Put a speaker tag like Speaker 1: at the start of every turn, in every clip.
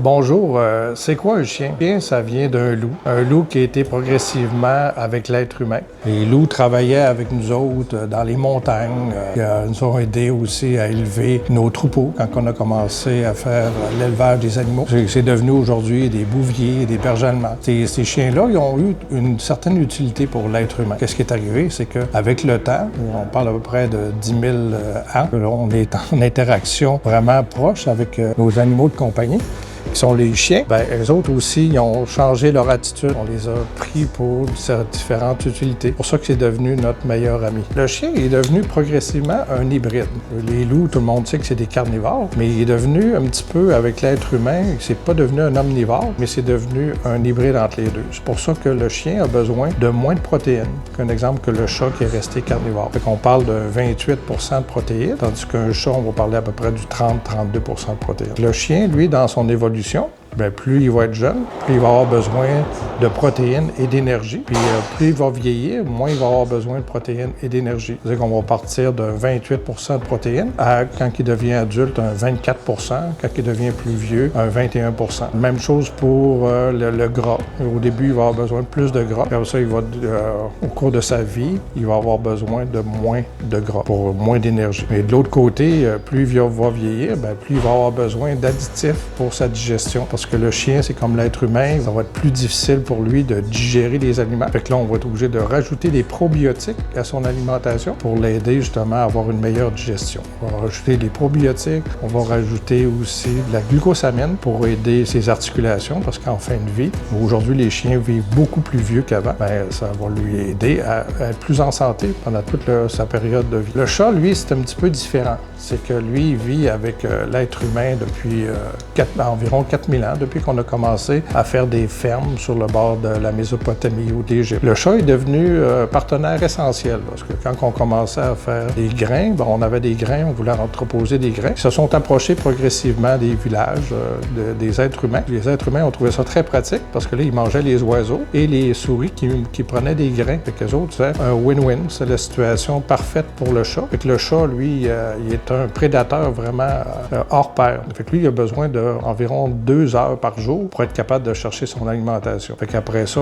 Speaker 1: Bonjour, c'est quoi un chien? Un chien, ça vient d'un loup. Un loup qui a été progressivement avec l'être humain. Les loups travaillaient avec nous autres dans les montagnes. Ils nous ont aidés aussi à élever nos troupeaux quand on a commencé à faire l'élevage des animaux. C'est devenu aujourd'hui des bouviers, des bergers allemands. Ces chiens-là, ils ont eu une certaine utilité pour l'être humain. Qu'est-ce qui est arrivé? C'est qu'avec le temps, on parle à peu près de 10 000 ans, on est en interaction vraiment proche avec nos animaux de compagnie, qui sont les chiens. Eux autres aussi, ils ont changé leur attitude. On les a pris pour différentes utilités. C'est pour ça que c'est devenu notre meilleur ami. Le chien est devenu progressivement un hybride. Les loups, tout le monde sait que c'est des carnivores, mais il est devenu un petit peu, avec l'être humain, c'est pas devenu un omnivore, mais c'est devenu un hybride entre les deux. C'est pour ça que le chien a besoin de moins de protéines qu'un exemple que le chat qui est resté carnivore. Fait qu'on parle de 28 % de protéines, tandis qu'un chat, on va parler à peu près du 30-32 % de protéines. Le chien, lui, dans son évolution, plus il va être jeune, plus il va avoir besoin de protéines et d'énergie. Puis plus il va vieillir, moins il va avoir besoin de protéines et d'énergie. C'est-à-dire qu'on va partir de 28 % de protéines à, quand il devient adulte, un 24 %, quand il devient plus vieux, un 21 %. Même chose pour le gras. Au début, il va avoir besoin de plus de gras. Puis après ça, au cours de sa vie, il va avoir besoin de moins de gras pour moins d'énergie. Mais de l'autre côté, plus il va vieillir, plus il va avoir besoin d'additifs pour sa digestion. Parce que le chien, c'est comme l'être humain, ça va être plus difficile pour lui de digérer les aliments. Fait que là, on va être obligé de rajouter des probiotiques à son alimentation pour l'aider justement à avoir une meilleure digestion. On va rajouter des probiotiques, on va rajouter aussi de la glucosamine pour aider ses articulations, parce qu'en fin de vie, aujourd'hui, les chiens vivent beaucoup plus vieux qu'avant. Ça va lui aider à être plus en santé pendant toute sa période de vie. Le chat, lui, c'est un petit peu différent. C'est que lui, il vit avec l'être humain depuis environ 4000 ans, depuis qu'on a commencé à faire des fermes sur le bord de la Mésopotamie ou d'Égypte. Le chat est devenu partenaire essentiel, parce que quand on commençait à faire des grains, on avait des grains, on voulait entreposer des grains. Ils se sont approchés progressivement des villages, des êtres humains. Les êtres humains ont trouvé ça très pratique, parce que là, ils mangeaient les oiseaux et les souris qui prenaient des grains. Fait qu'eux autres, c'est un win-win. C'est la situation parfaite pour le chat. Fait que le chat, lui, il est un prédateur vraiment hors pair. Fait que lui, il a besoin d'environ 2 heures par jour pour être capable de chercher son alimentation. Fait qu'après ça,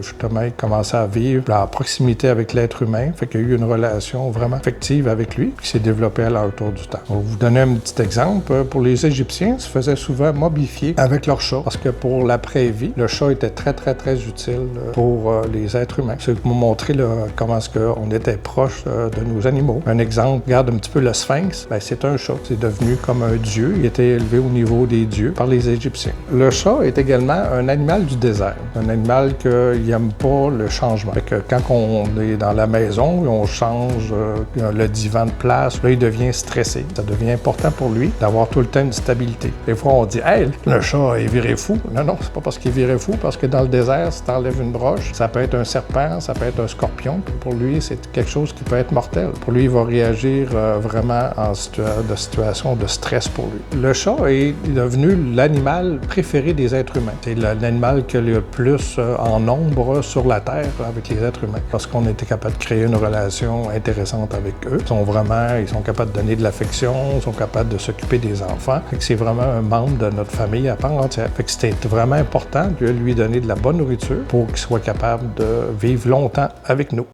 Speaker 1: justement, il commençait à vivre à proximité avec l'être humain. Fait qu'il y a eu une relation vraiment affective avec lui qui s'est développée à l'entour du temps. On va vous donner un petit exemple. Pour les Égyptiens, ils se faisaient souvent momifier avec leur chat, parce que pour l'après-vie, le chat était très, très, très utile pour les êtres humains. C'est pour vous montrer comment est-ce qu'on était proche de nos animaux. Un exemple, regarde un petit peu le sphinx. C'est un chat. C'est devenu comme un dieu. Il était élevé au niveau des dieux par les Égyptiens. Le chat est également un animal du désert. Un animal qui n'aime pas le changement. Fait que quand on est dans la maison, on change le divan de place, là, il devient stressé. Ça devient important pour lui d'avoir tout le temps une stabilité. Des fois, on dit « Hey, le chat est viré fou ». Non, c'est pas parce qu'il est viré fou, parce que dans le désert, si tu enlèves une broche, ça peut être un serpent, ça peut être un scorpion. Pour lui, c'est quelque chose qui peut être mortel. Pour lui, il va réagir vraiment en situation de stress pour lui. Le chat est devenu l'animal préféré des êtres humains. C'est l'animal qui a le plus en nombre sur la Terre avec les êtres humains. Parce qu'on était capable de créer une relation intéressante avec eux. Ils sont capables de donner de l'affection, ils sont capables de s'occuper des enfants. C'est vraiment un membre de notre famille à part entière. C'était vraiment important de lui donner de la bonne nourriture pour qu'il soit capable de vivre longtemps avec nous.